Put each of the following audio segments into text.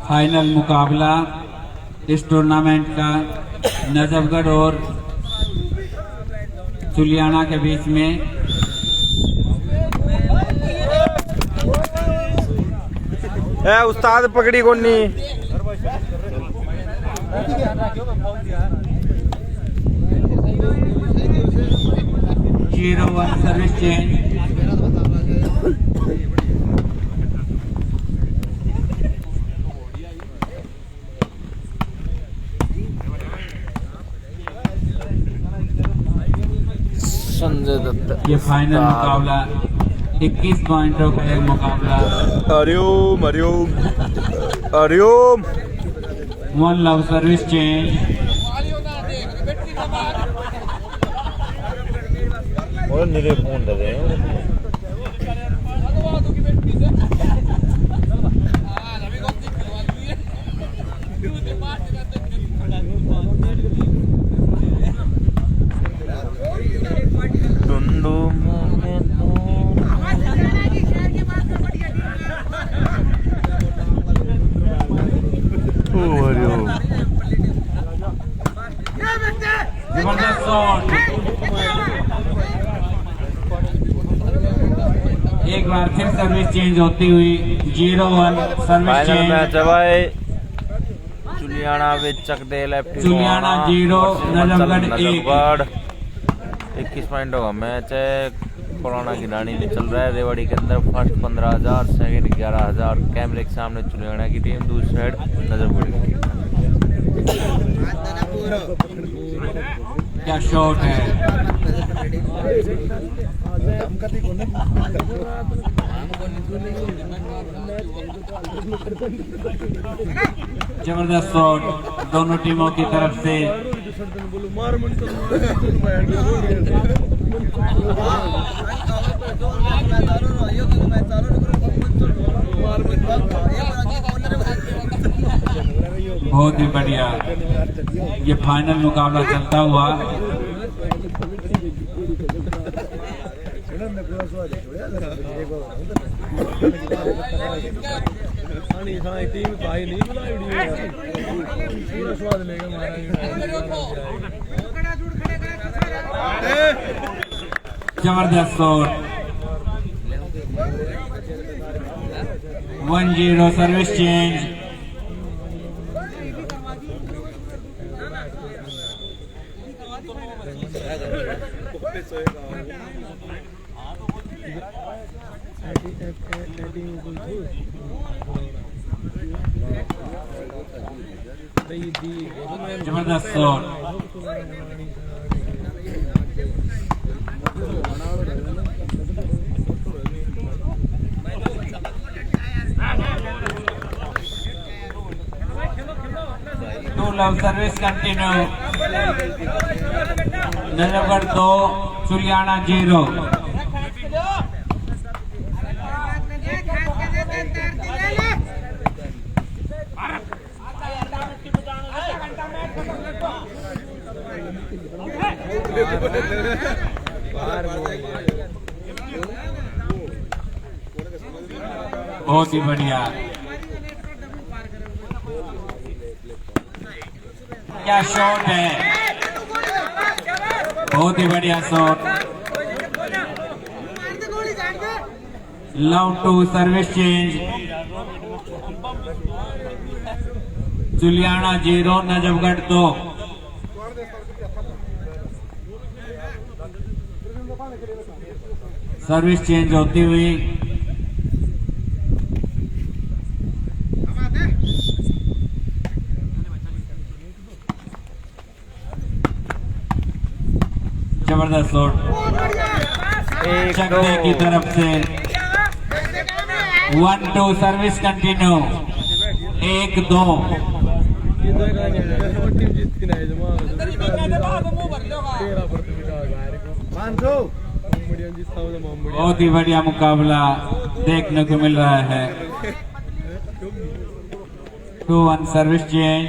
Final मुकाबला इस tournament का नजफगढ़ और चुलियाना के बीच में। उस्ताद पकड़ी कोनी 0-1 सर्विस चेंज। संजय दत्त। ये फाइनल मुकाबला 21 पॉइंटों का एक मुकाबला। Hariom Hariom Hariom. 1 love service change. और मेरे फोन दे रहे हैं। जबरदस्त शॉट। एक बार फिर सर्विस चेंज होती हुई 0-1 सर्विस चेंज। मैच है भाई। चुलियाना विच चकदे लेफ्ट। चुलियाना 0 नजफगढ़ 1। 21 पॉइंटों का मैच है। कोरोना की रानी में चल रहा है। रेवाड़ी के अंदर फर्स्ट 15,000, सेकंड 11,000। कैमरे के सामने चुलियाना की टीम, दूसरी साइड नजफगढ़ की टीम। क्या शॉट है। जबरदस्त शॉट दोनों टीमों की तरफ से। बहुत ही बढ़िया ये फाइनल मुकाबला चलता हुआ। जबरदस्त शॉट। 1-0 service change. जबरदस्त shot. Two love service continue. Najafgarh 2 Chuliana 0। बहुत ही बढ़िया। क्या शॉट है। बहुत ही बढ़िया shot. Love 2 service change. Chuliana 0 Najafgarh 2। Service change होती हुई। जबरदस्त शॉट चकदे की तरफ से। 1-2 सर्विस कंटिन्यू। 1-2। बहुत ही बढ़िया मुकाबला देखने को मिल रहा है। 2-1 सर्विस चेंज।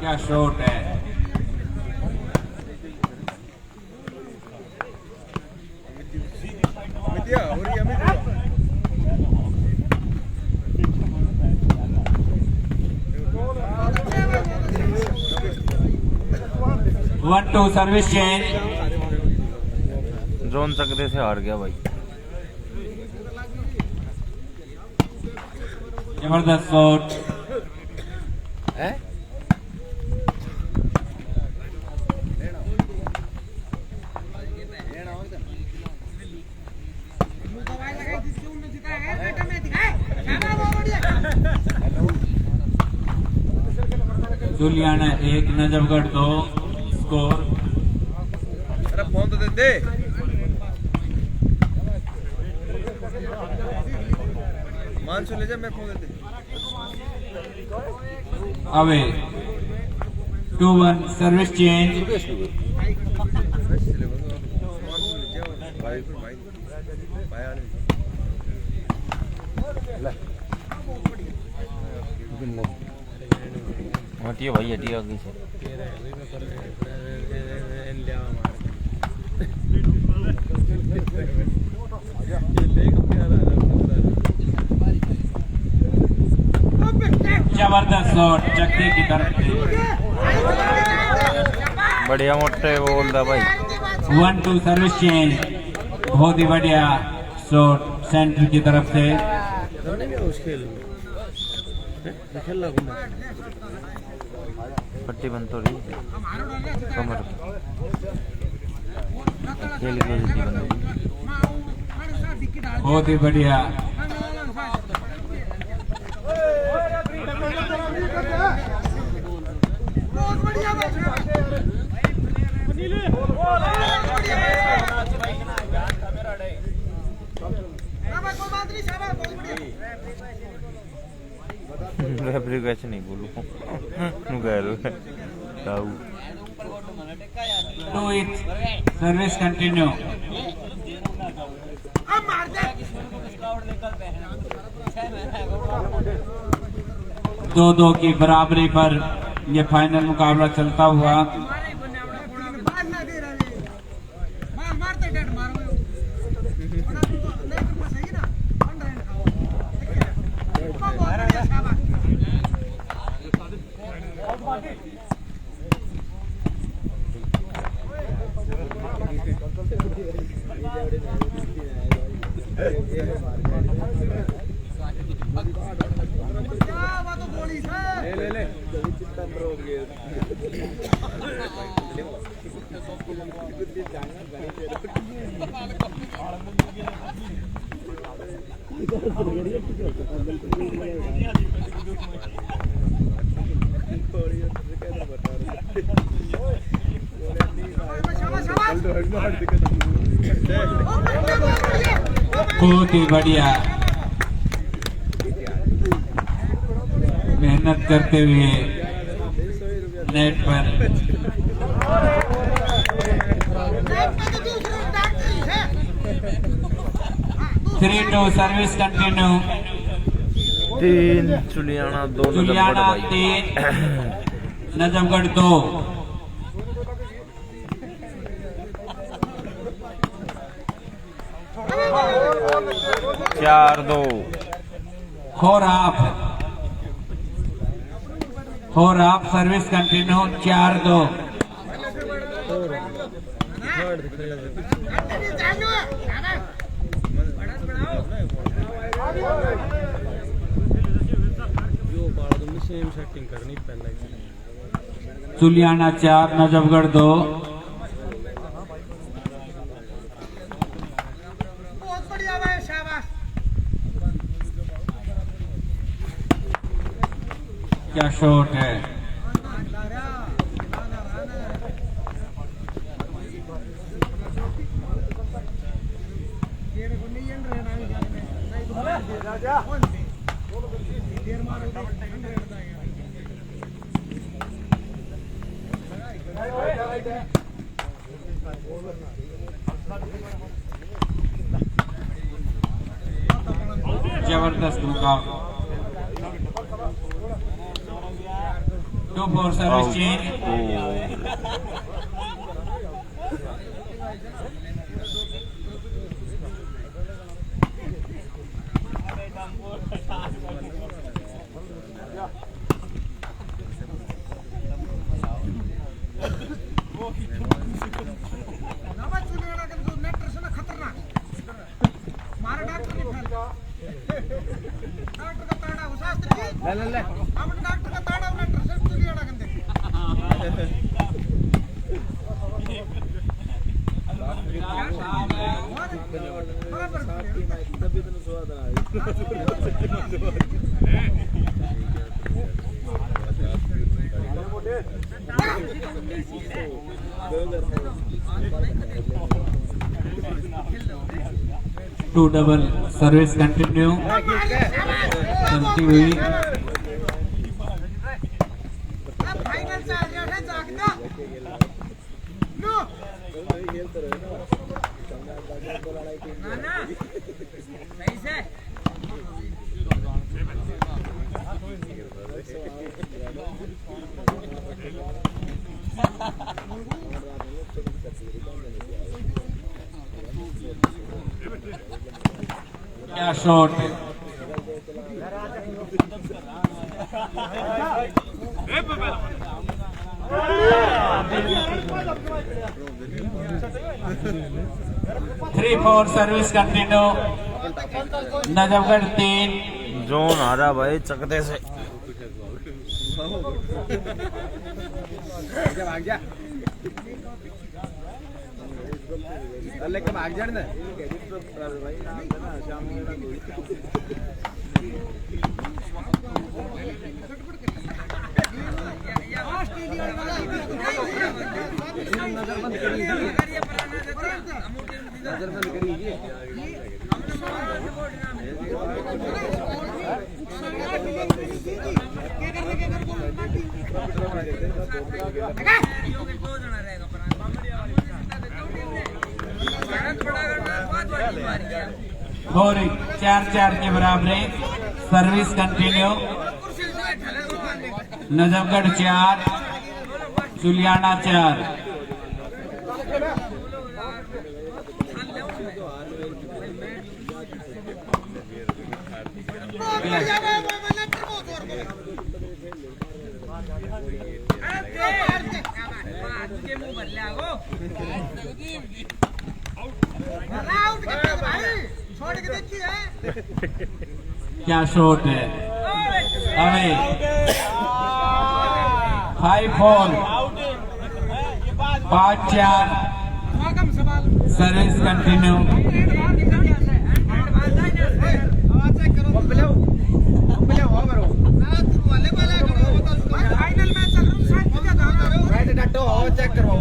क्या शॉट है। One two service change. जोन सकते से हार गया भाई। जबरदस्त शॉट है। जुलियाना 1 नजफगढ़ 2 स्कोर। अरे फोन तो दे दे। मान ले जा, मैं फोन दे दे। अवे 2-1 सर्विस चेंज। हटिए भाई हटिए आगे से। जबरदस्त शॉट चक्की की तरफ से। बढ़िया मोटे बोल दा भाई। 1-2 सर्विस चेंज। बहुत ही बढ़िया शॉट सेंटर की तरफ से। पट्टी बंद तो रही कमर खेल की वजह बंद। बहुत ही बढ़िया। रेफरी कैसे नहीं बोलूं Do it. Service continue. 2-2 की बराबरी पर यह फाइनल मुकाबला चलता हुआ। बहुत ही बढ़िया मेहनत करते हुए नेट पर 3-2 सर्विस कंटिन्यू। 3 जुलियाना 2 जुलियाना 3 नजफगढ़ 2। चार 2 खोराप सर्विस कंटिन्यू 4-2। जुलियाना 4 नजफगढ़ 2। क्या शॉट है। जबरदस्त मुकाबला 2-4 service change two double service continue चलती हुई क्या शॉट 3-4 सर्विस कंटिन्यू नजफगढ़ 3 जोन आ रहा भाई चकते से भाग जा लेके भाग जाने दे और 4-4 के बराबर सर्विस कंटिन्यू नजफगढ़ 4 चुलियाना 4 क्या शॉट है अभी 5-4 5-4 सर्विस कंटिन्यू चेक करवाओ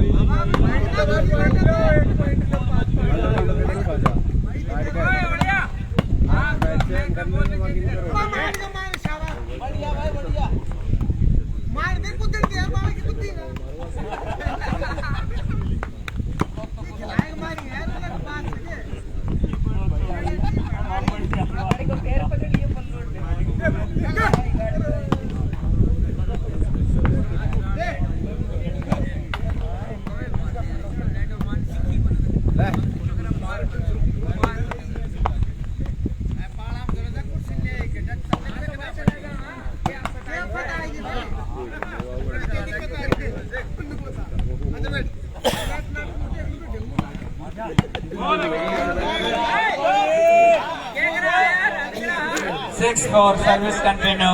और सर्विस कंटिन्यू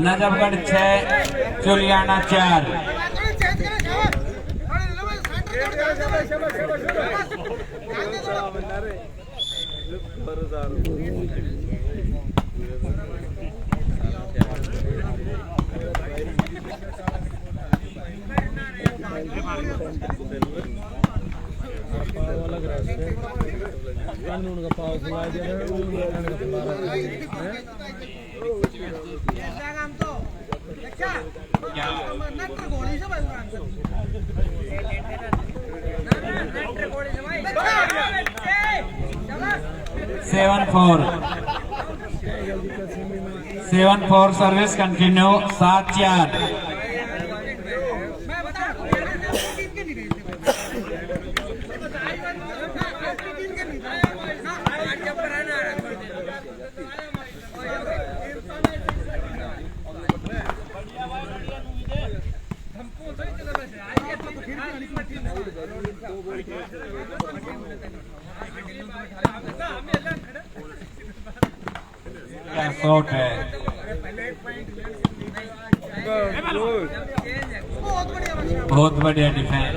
नजफगढ़ 6 चुलियाना 4 Apa अलग रहते कानून का पाव खुला दिया सेवन फोर सर्विस कंटिन्यू 7-4 क्या शॉट है। बहुत बढ़िया डिफेंस।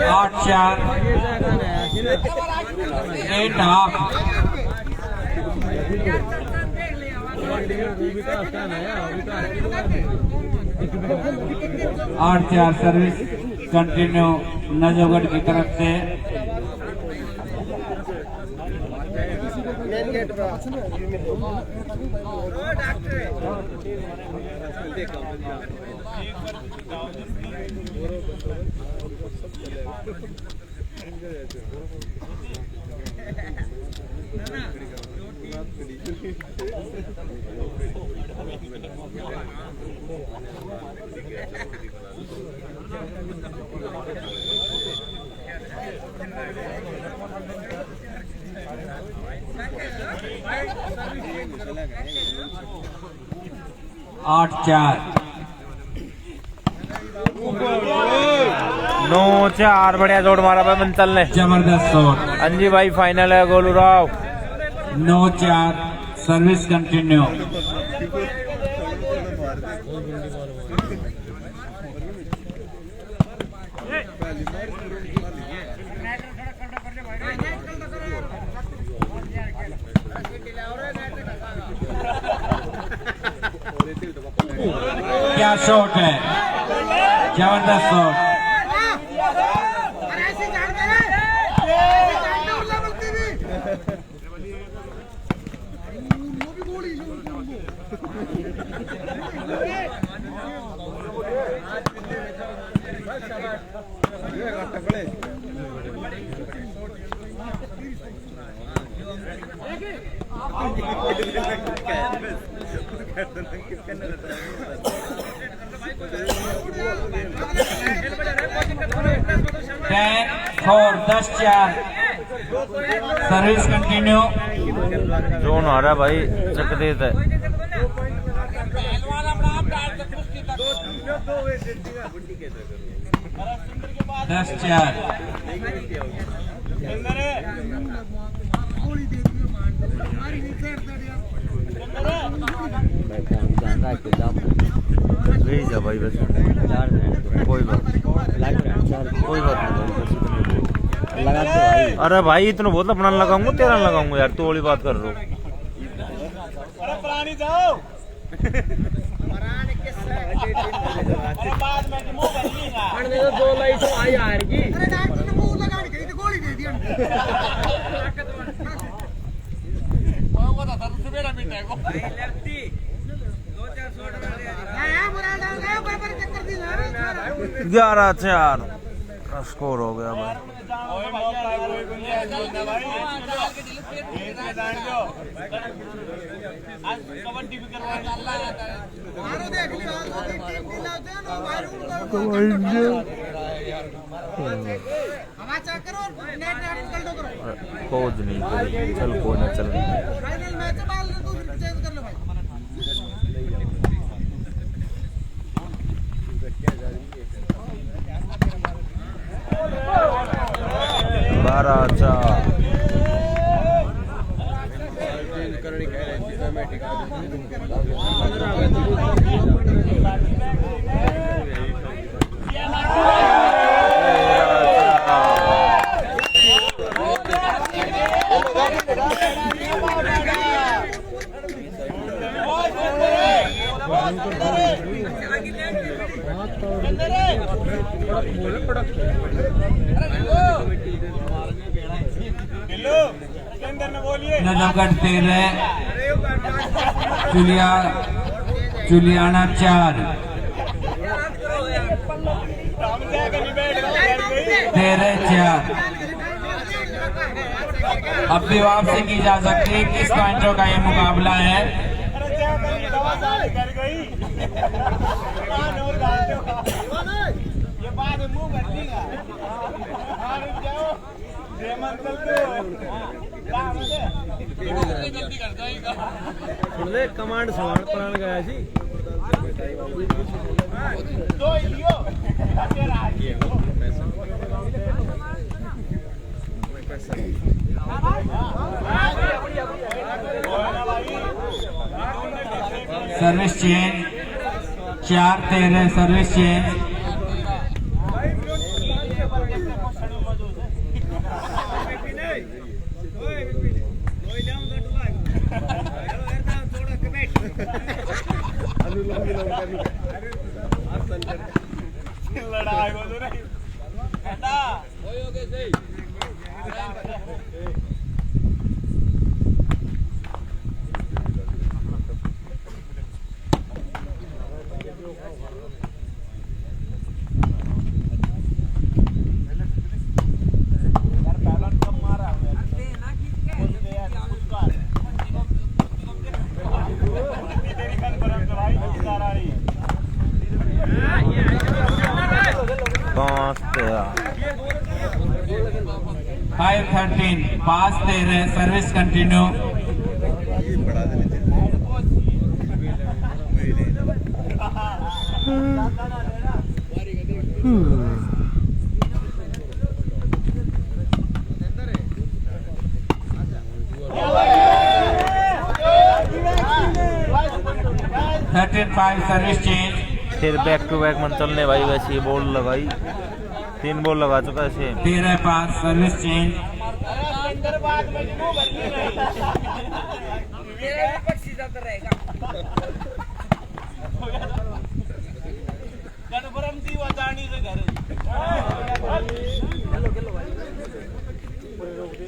आठ 8-4 सर्विस कंटिन्यू नजफगढ़ की तरफ से। आठ 9-4 बढ़िया जोड़ मारा भाई मंचल ने। जबरदस्त शॉट। हाँ जी भाई फाइनल है गोलू राव। 9-4 service continue. क्या शॉट है, जबरदस्त शॉट। Four 10-4 service continue. जोन आ रहा भाई चकदेत है। दस 4 भेज जा भाई बस कोई बात नहीं भाई। अरे भाई इतना बहुत अपना लगाऊंगा तेरा लगाऊंगा यार, तू वाली बात कर रहा हूँ। ग्यारह 4 स्कोर हो गया भाई। कोच नहीं चल कोई ना चल। 12-4 नजफगढ़ 13, जुलियाना 4, 13-4। अब भी वापसी की जा सकती है। 21 पॉइंटों का ये मुकाबला है। कमांड सवार प्राण गया जी service change 4-13 service change. Five 13 पास 13 service continue. Thirteen 5 service change. फिर बैक टू बैक मन चलने भाई, वैसे ये बॉल लगाई, 3 बॉल लगा चुका है same. 13-5 service change.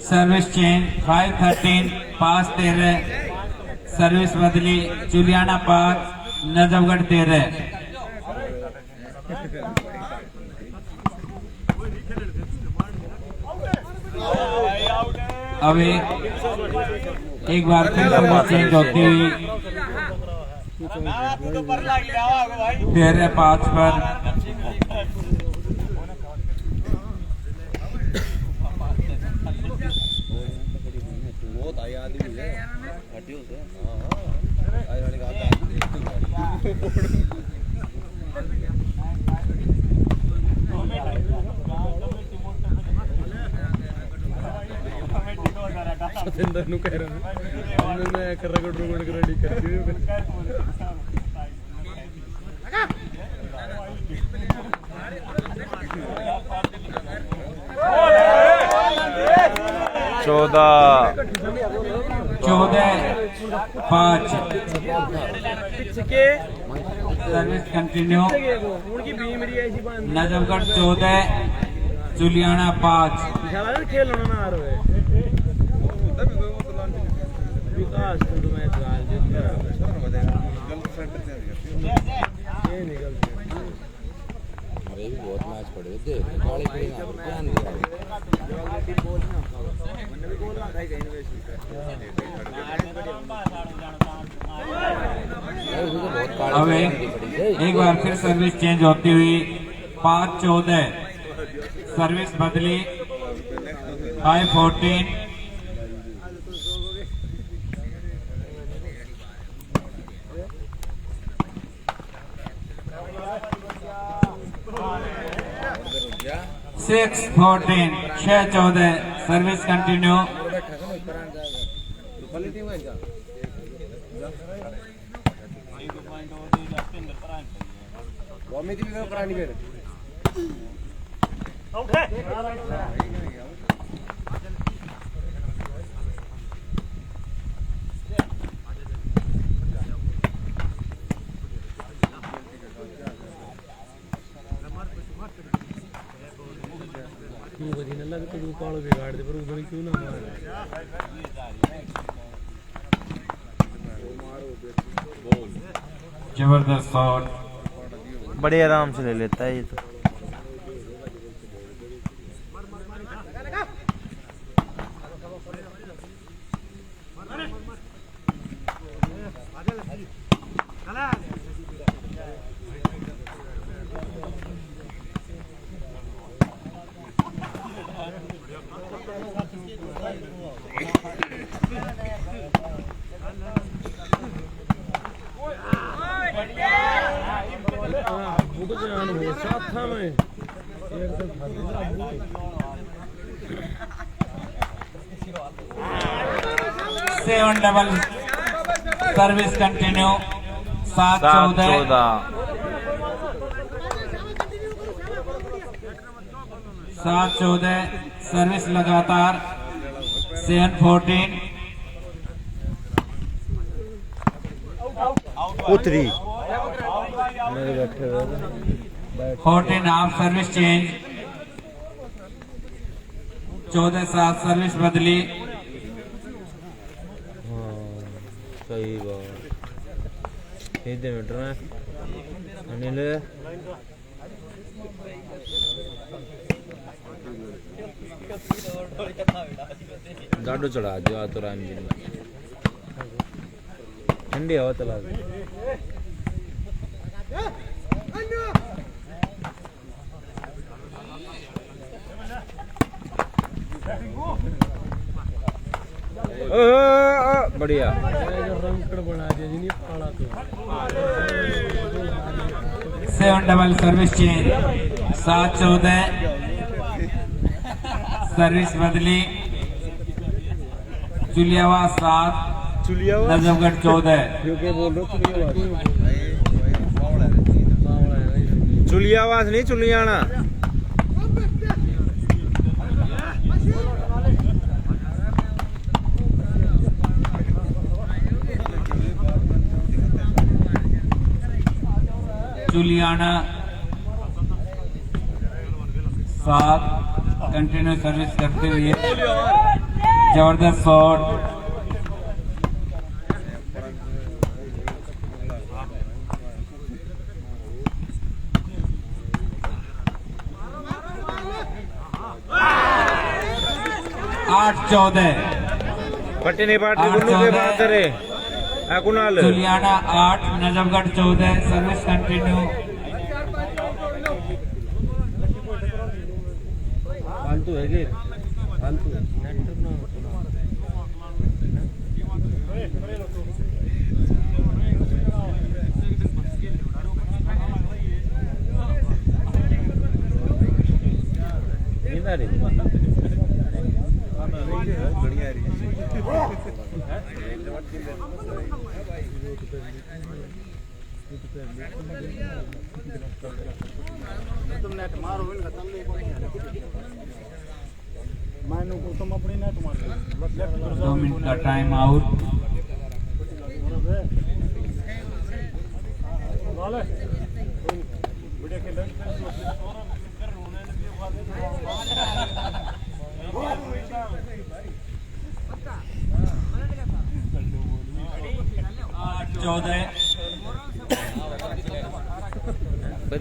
Service change 5-13 पास 13 सर्विस बदली। जुलियाना 5 नजफगढ़ 13। अभी एक बार फिर सर्विस चेंज होती हुई 13-5 पर। सतेंद्र नु कह रहा हूं मैं कर रगड़ रेडी कर दिए। 14-5 सर्विस कंटिन्यू। नजफगढ़ 14 जुलियाना 5। खेलना ना आ रहा है विकास तो मैं अरे भी बहुत मैच पड़े थे काले पे ध्यान दिया अब एक बार फिर सर्विस चेंज होती हुई 5-14 सर्विस बदली 5-14। Six 14 6-14 service continue. क्वालिटी में जा वॉमिट भी करानी मेरे तू बजी न लग तू कालो बिगाड़ दे पर उधर क्यों ना मार जबरदस्त शॉट, बड़े आराम से ले लेता है ये तो। वो तो जान हो साथ था मैं एक तो seven double service continue 7-14 7-14 service लगातार 7-14 उतरी मेरे बैठे हुए 14 हाफ सर्विस चेंज 14-7 सर्विस बदली। सही बात इधर मीटर में अनिल गाड़ो चढ़ा दो आ तो राम जी ठंडी हवा चला दो बढ़िया रंकड़ बना दिया जी नहीं पाला तो 7 डबल सर्विस चेंज 7-14 सर्विस बदली। चुलियावा 7 नजफगढ़ 14। क्योंकि बोल रहे चुलियावास नहीं चुलियाना जुलियाना 7 कंटिन्यू सर्विस करते हुए जबरदस्त शॉट। आठ 14 पट्टी नहीं पाटी गुन्नू के बात करे Kunal Juliana 8 Najafgarh 14 service continue. फालतू है कि फालतू तुम नेट मारो इन खत्म मैंने को तुम अपनी नेट मार 2 मिनट का टाइम आउट।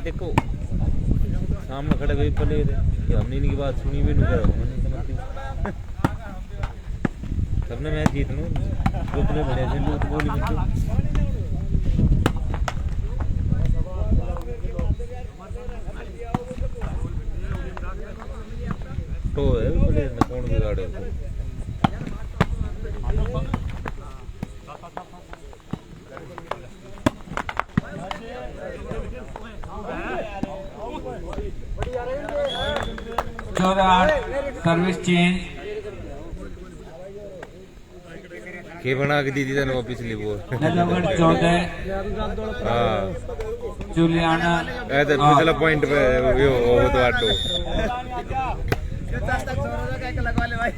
देखो सामने खड़े हुए पले कि हमने इनकी बात सुनी भी नहीं करो सबने मैच जीत लूँ रुकने बढ़िया से लूट बोली तो है बड़े कौन बिगाड़े सर्विस चेंज के बना के दी थी तेने वो पिछली वो नजफगढ़ 14 हाँ जुलियाना ऐसे पिछला पॉइंट पे यो वो तो आटो लगवा ले भाई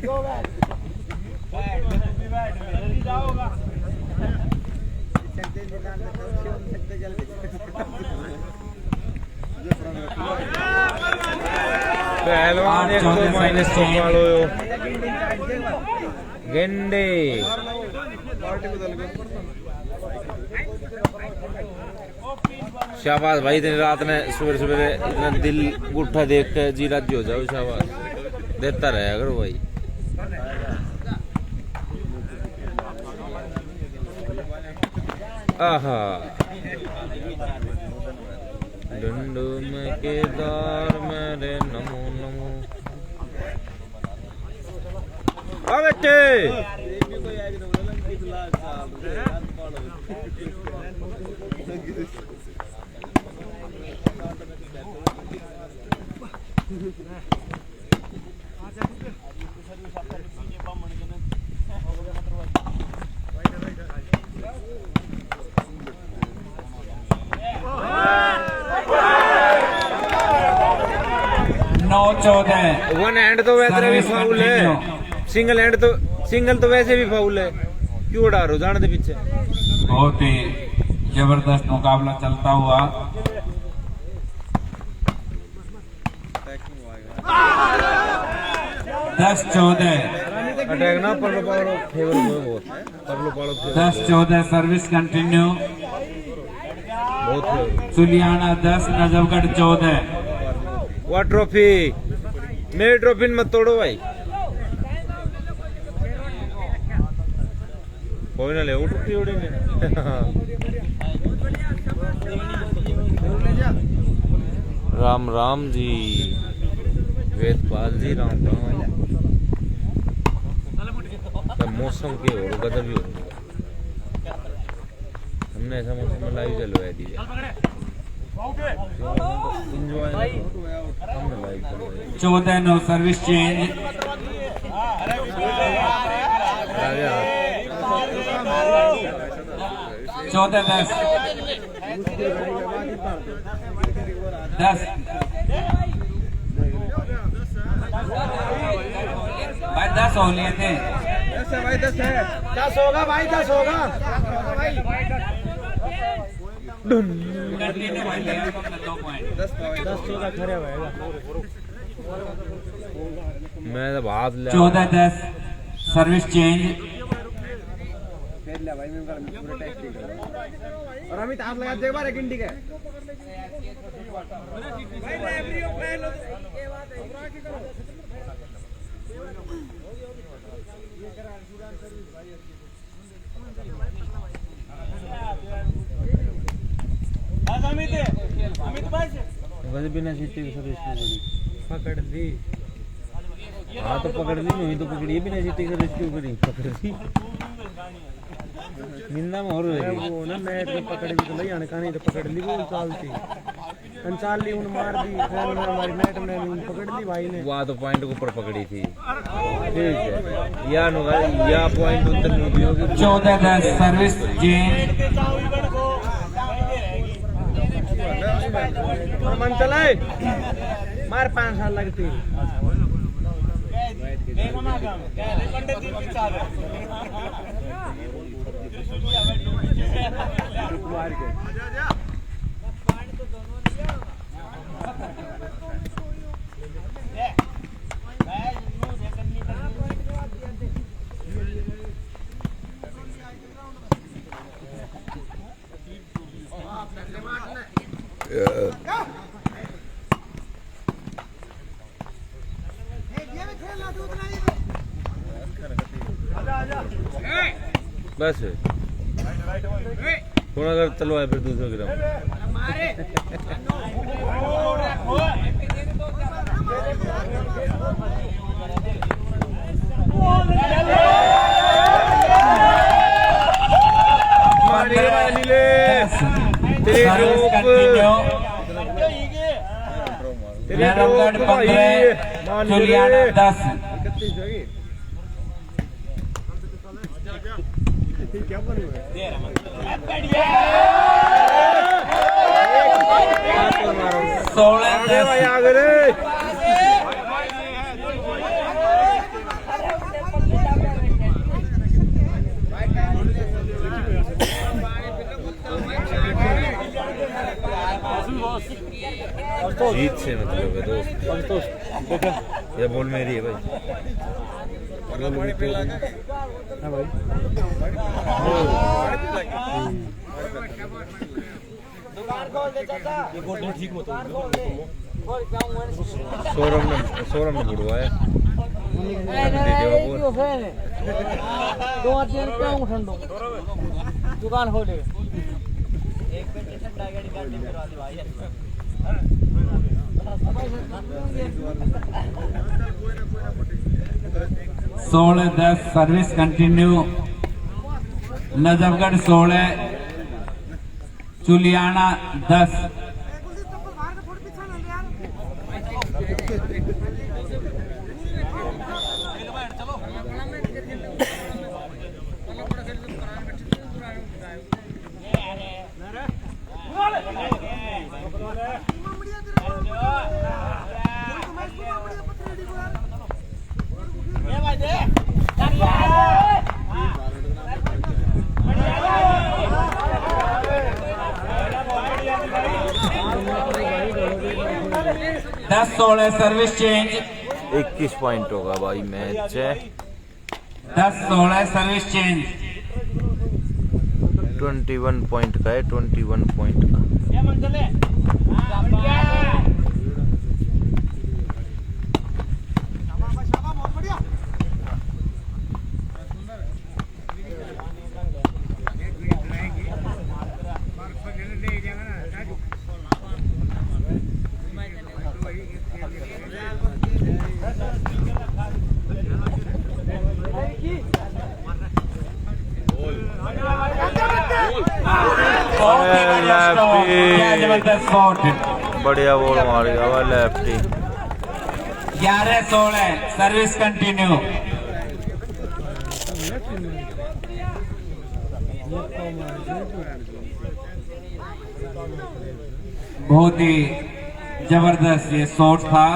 पहलवान एक तो माइनस वालो गेंडे शाबाश भाई दिन रात में सुबह सुबह इतना दिल गुट्ठा देख के जी राजी हो जाओ शाबाश देता रहे अगर भाई आहा डंडो में केदार मेरे नमो नमो आ बेटे नौ 14 वन हैंड तो वैसे भी फाउल है सिंगल तो वैसे भी फाउल है क्यों उड़ा रहे हो जाने दे पीछे बहुत ही जबरदस्त मुकाबला चलता हुआ 10-14 अटैक ना परलो पालो फेवर में बहुत परलो पालो 10-14 सर्विस कंटिन्यू बहुत जुलियाना 10 नजफगढ़ 14 वो ट्रॉफी मेरी ट्रॉफी मत तोड़ो भाई कोई ना ले वो टूटी उड़ी में राम राम जी वेदपाल जी राम राम मौसम के और गदर भी हो हमने ऐसा मौसम में लाइव चलवाया दीजिए एंजॉय 14-9 सर्विस चेंज 14-10 भाई 10 हो लिए थे भाई 10 है 10 होगा भाई 10 होगा कंटिन्यू भाई ले 2 पॉइंट 10 खड़े होएगा मैं तो बात ले 14-10 सर्विस चेंज खेल ले भाई मैं पूरा टेस्टिंग और अमित हाथ लगा दे एक बार एक इंडी के भाई एवरी पहले के बात है बिना सीटी पकड़ ली हाँ तो पकड़ ली नहीं तो पकड़ी बिना सीटी का रेस्क्यू करी पकड़ ली मिलना में और वो ना मैट में पकड़ भी तो नहीं आने का नहीं तो पकड़ ली वो चालती अंचाल ली उन मार दी हमारी मैट में उन पकड़ ली भाई ने वहाँ तो पॉइंट के ऊपर पकड़ी थी ठीक है या पॉइंट उधर नहीं भी होगी 14-10 सर्विस चेंज मन चलाए मार 5 साल लगती बस थोड़ा अगर चलवाए फिर 200 ग्राम नजफगढ़ 15 जुलियाना 10 क्या बनी हुई है 16-10 आगे रे जीत से मतलब है दोस्त, ये बॉल मेरी है भाई। हाँ भाई सौरभ ने बुड़वाया। दुकान खोले 16-10 सर्विस कंटिन्यू। नजफगढ़ 16 चुलियाना 10। दस 16 सर्विस चेंज। 21 पॉइंट होगा भाई मैच। 10-16 service change. 21 पॉइंट का है, 21 पॉइंट का। बढ़िया बॉल मार गया वो लेफ्टी। 11-16 service continue. बहुत ही जबरदस्त ये शॉट था।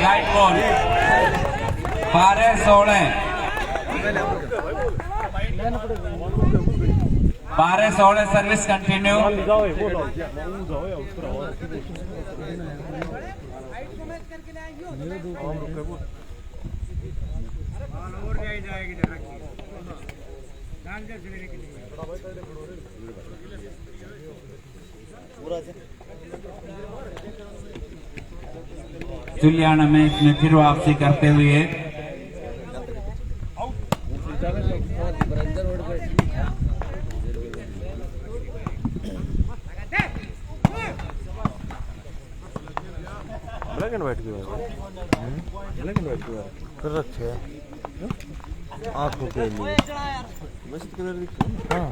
Right ball 12-16 12-16 service continue. Juliana match में फिर वापसी करते हुए ब्लैक एंड व्हाइट की बात, ब्लैक एंड व्हाइट की बात कर रखे हैं आंखों के लिए मस्त कलर दिखता है।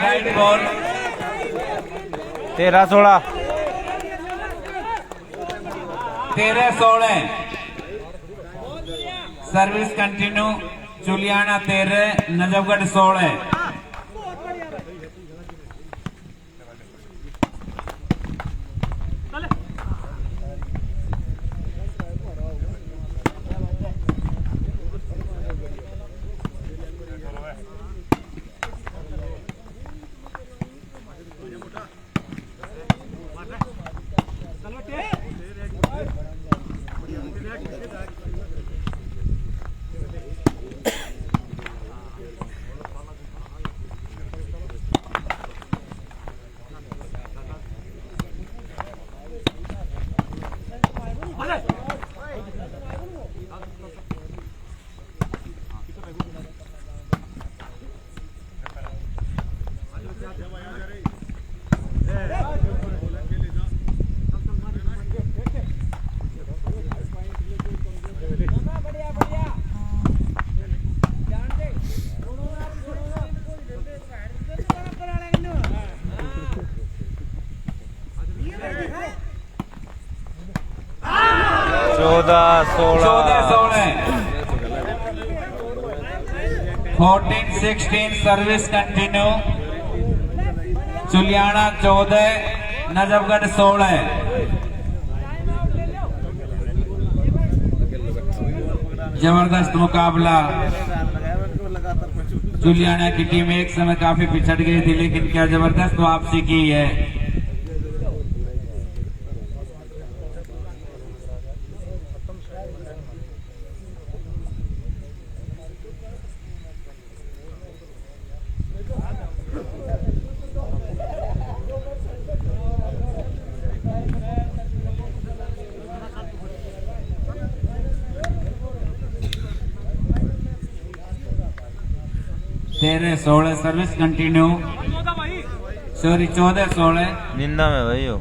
Right ball 13-16 13-16 service continue. Juliana 13 Najafgarh 16। 14-16 14-16 service continue. Chuliana 14 Najafgarh 16। जबरदस्त मुकाबला। चुलियाना की टीम एक समय काफी पिछड़ गई थी, लेकिन क्या जबरदस्त वापसी की है। तेरह 16 सर्विस कंटिन्यू। सॉरी 14-16 निंदा में भाई हो।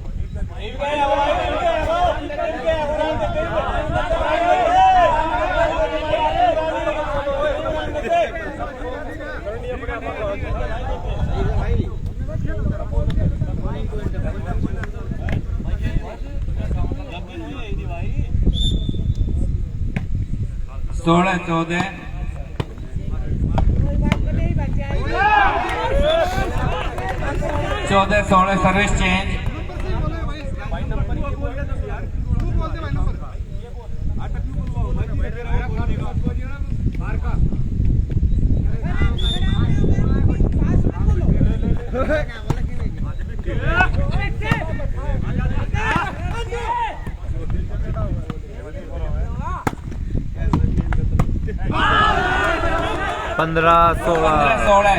सोलह 14 14-16 सर्विस चेंज। पंद्रह 16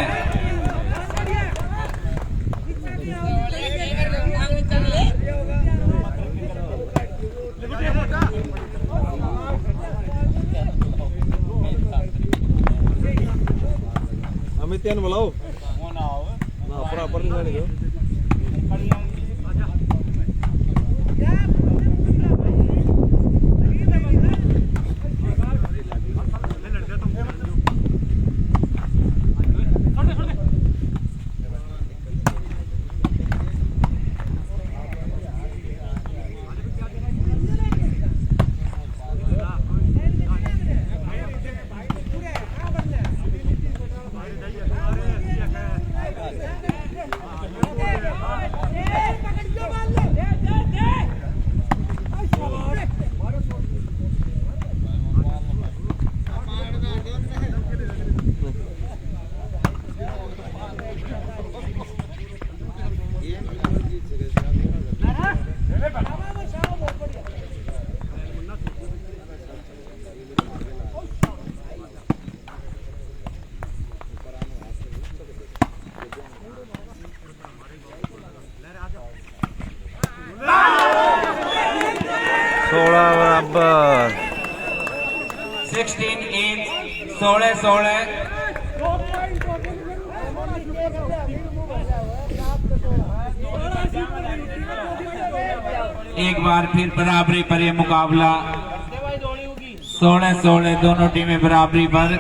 अमित बुलाओ बराबर बराबर 16-8 16-16 एक बार फिर बराबरी पर यह मुकाबला। 16-16 दोनों टीमें बराबरी पर।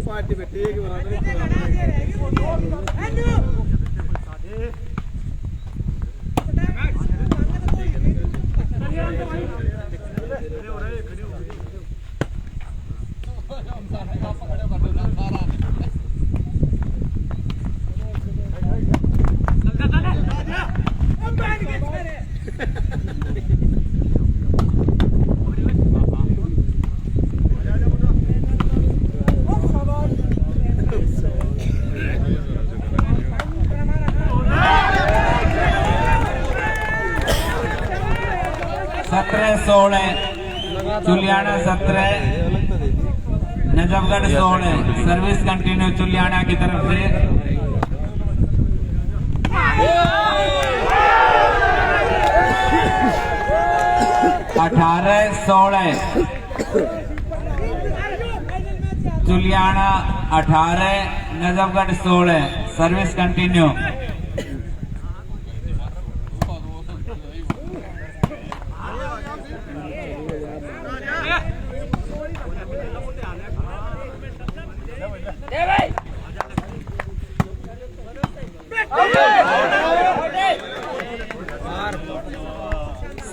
पार्टी में ठीक चुलियाना 17 नजफगढ़ 16। सर्विस कंटिन्यू चुलियाना की तरफ से। अठारह 16 चुलियाना 18 Najafgarh 16। Service continue.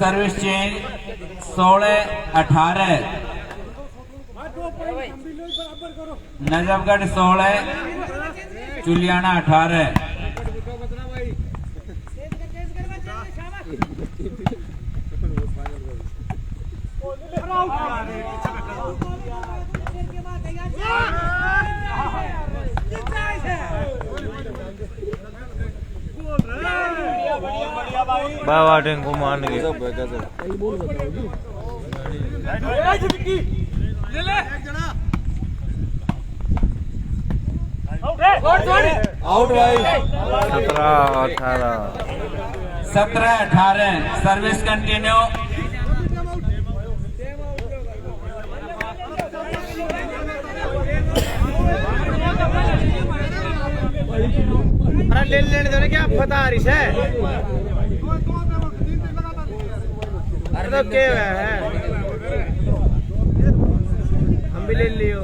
Service change 16-18 Najafgarh 16 चुलियाना 18। बाबा टेंको मान गए। आउट भाई 17-18 सर्विस कंटिन्यू। अरे लेने दो क्या पता रिश है। अरे तो क्या है हम भी ले लियो।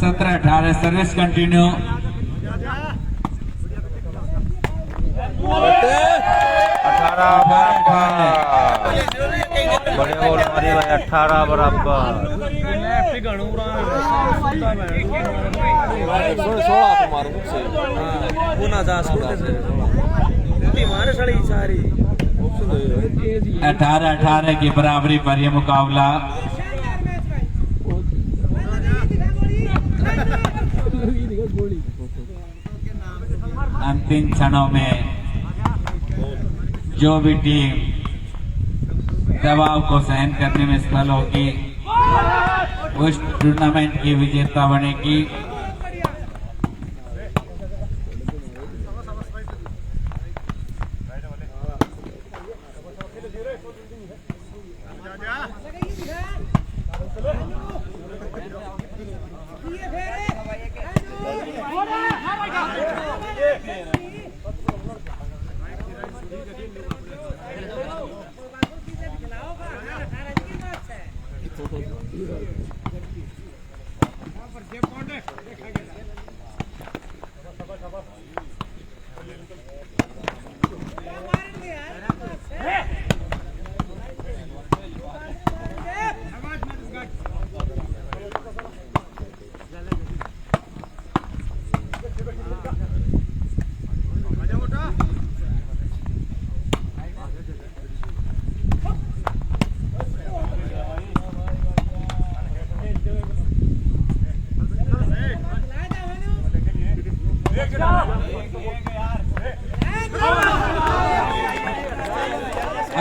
17-18 सर्विस कंटिन्यू। 18 बड़े गोल मारे भाई 18 बराबर। 16 मारो मुझसे मारे साड़ी सारी 18-18 की बराबरी पर यह मुकाबला। अंतिम क्षणों में जो भी टीम दबाव को सहन करने में सफल होगी उस टूर्नामेंट की विजेता बनेगी।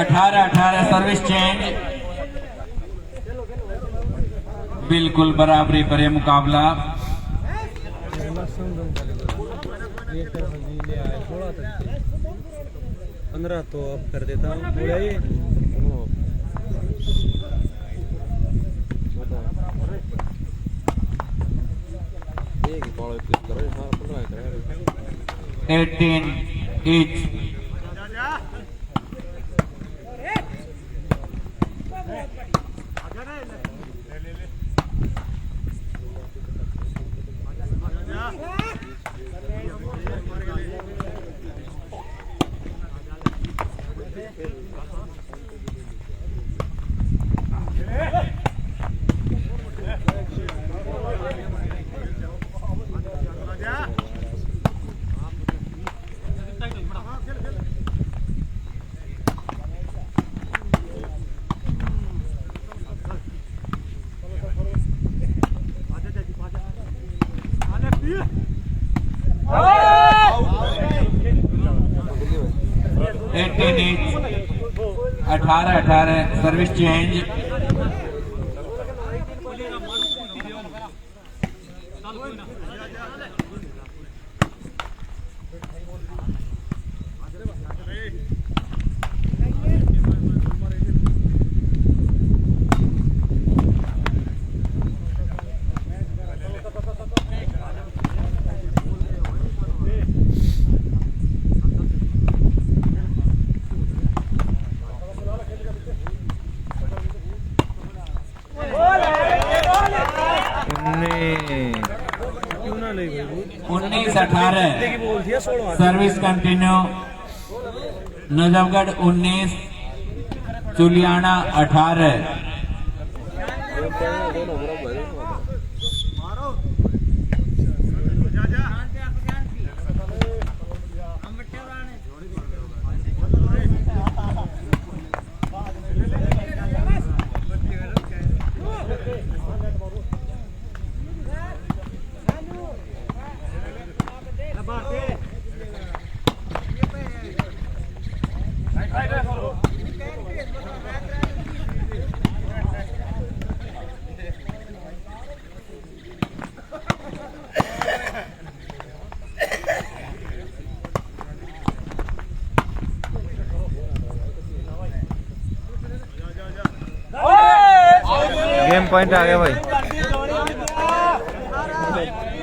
अठारह सर्विस चेंज। बिल्कुल बराबरी पर यह मुकाबला। 15 तो अब कर देता हूँ पूरा ही। एक ही बॉल क्लिक करो 15 करें 18 each। अठारह सर्विस चेंज। क्यों ना ले भाई 19-18 बोल दिया 16 service continue. Najafgarh 19, Chuliana 18। Game point आ गया भाई।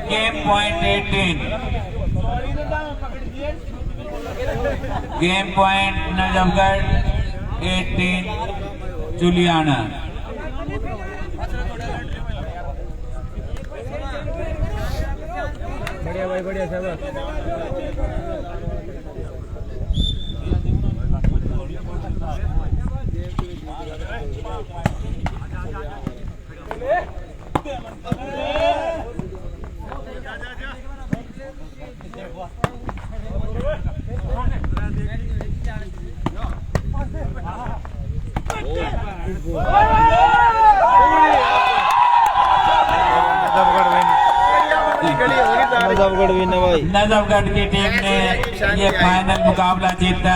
Game point 18। Game point Najafgarh 18, Chuliana. बढ़िया भाई बढ़िया शाबाश। नजफगढ़ विन है भाई। नजफगढ़ की टीम ने ये फाइनल मुकाबला जीता।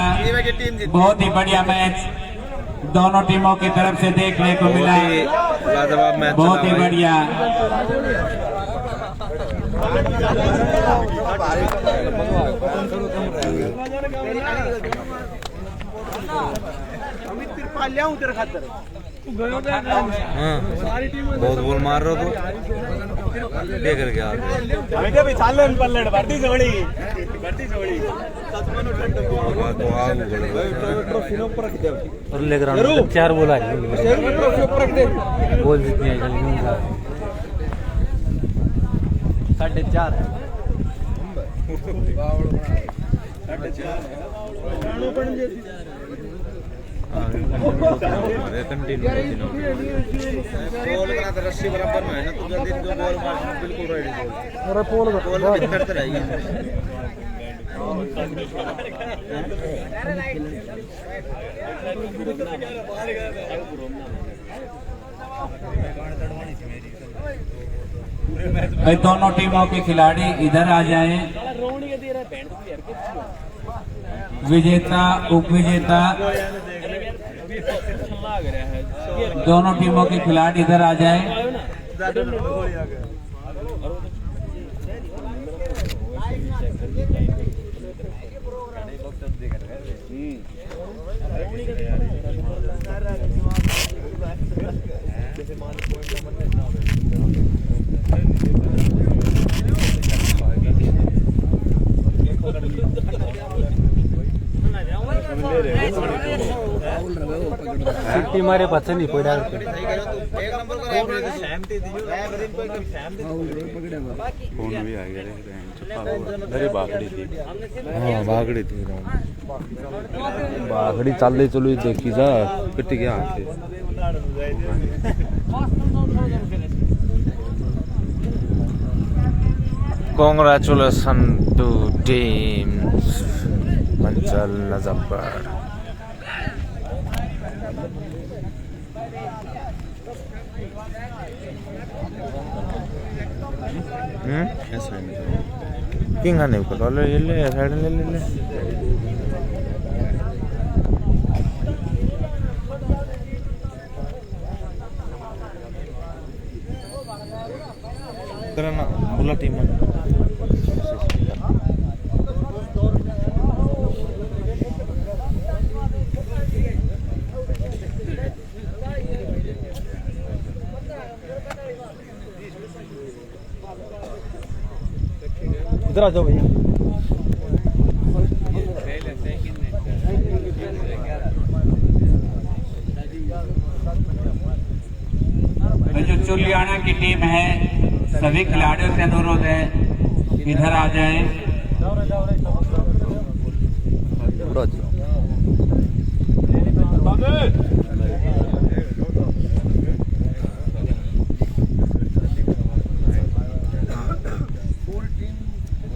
बहुत ही बढ़िया मैच दोनों टीमों की तरफ से देखने को मिला। लाजवाब मैच, बहुत ही बढ़िया। तेरे खातर सारी टीम बहुत बोल मार रहा तो देख कर क्या चार बोला बोल जितनी है 4.5 कंटिन्यू रस्सी बराबर में है ना, तो जल्दी दो बॉल मारना बिल्कुल राइट बॉल भी करते रहिए। भाई दोनों टीमों के खिलाड़ी इधर आ जाएं। विजेता उपविजेता दोनों टीमों के खिलाड़ी इधर आ जाएं। सिटी मारे पाछे नहीं पड़ा फोन भी आ गया मेरी बागड़ी थी। हाँ बागड़ी थी बागड़ी चाल चलो देखी जा पिट गया Congratulations to teams Manchal Nizamgarh. ऐसा नहीं किंग आने को ले ले साइड ले ले करना बुला टीम इधर आ जाओ भैया। जो चुलियाना की टीम है सभी खिलाड़ियों से अनुरोध है इधर आ जाएं। उड़ा जाओ।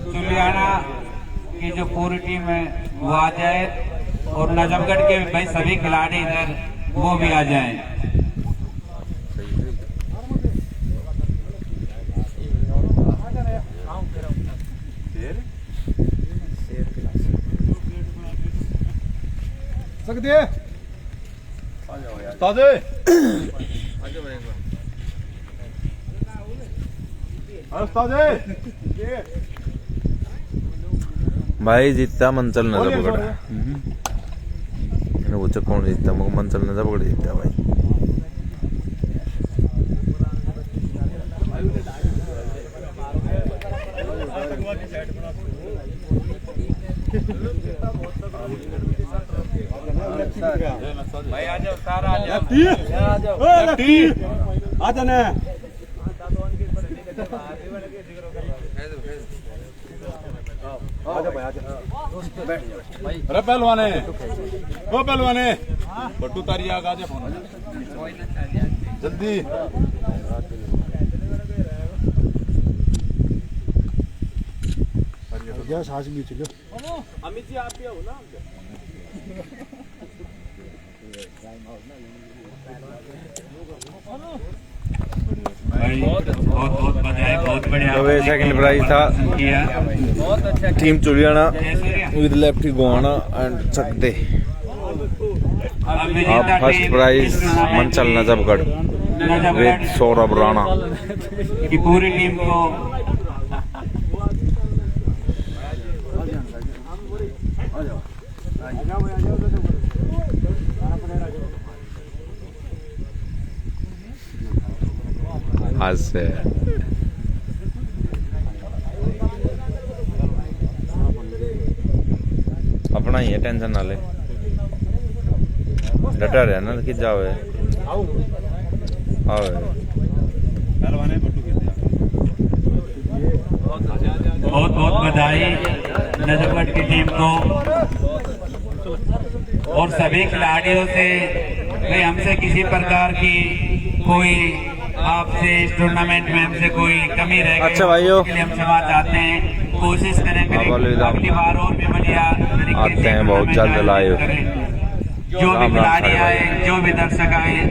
लुधियाना की जो पूरी टीम है वो आ जाए और नजफगढ़ के भाई सभी खिलाड़ी इधर वो भी आ जाएं। भाई जीतता मंचल नजफगढ़। मैंने पूछा कौन जीतता, मगर मंचल नजफगढ़ जीतता भाई। भाई आ जाओ, सारा आ जाओ। आजा ना अरे पहलवाने, ओ पहलवाने, बट्टू तारी आग आजा फोन जल्दी। सास भी चलो। भाई बहुत बहुत बधाई, बहुत बढ़िया। तो वे सेकंड प्राइज था team Chuliana with lefty Gowana and Chakde. अब फर्स्ट प्राइज मंचल नजफगढ़ विद सौरभ राणा की पूरी टीम को आज से अपना ही है, टेंशन ना ले, डटा रहे ना कि जाओ आओ। बहुत बहुत बधाई नजफगढ़ की टीम को और सभी खिलाड़ियों से। भाई हमसे किसी प्रकार की कोई आपसे इस टूर्नामेंट में हमसे कोई कमी रह गई अच्छा भाइयों, हम क्षमा चाहते हैं। कोशिश करेंगे अगली बार और भी बढ़िया आते हैं बहुत जल्द लाइव। जो भी खिलाड़ी आए, जो भी दर्शक आए।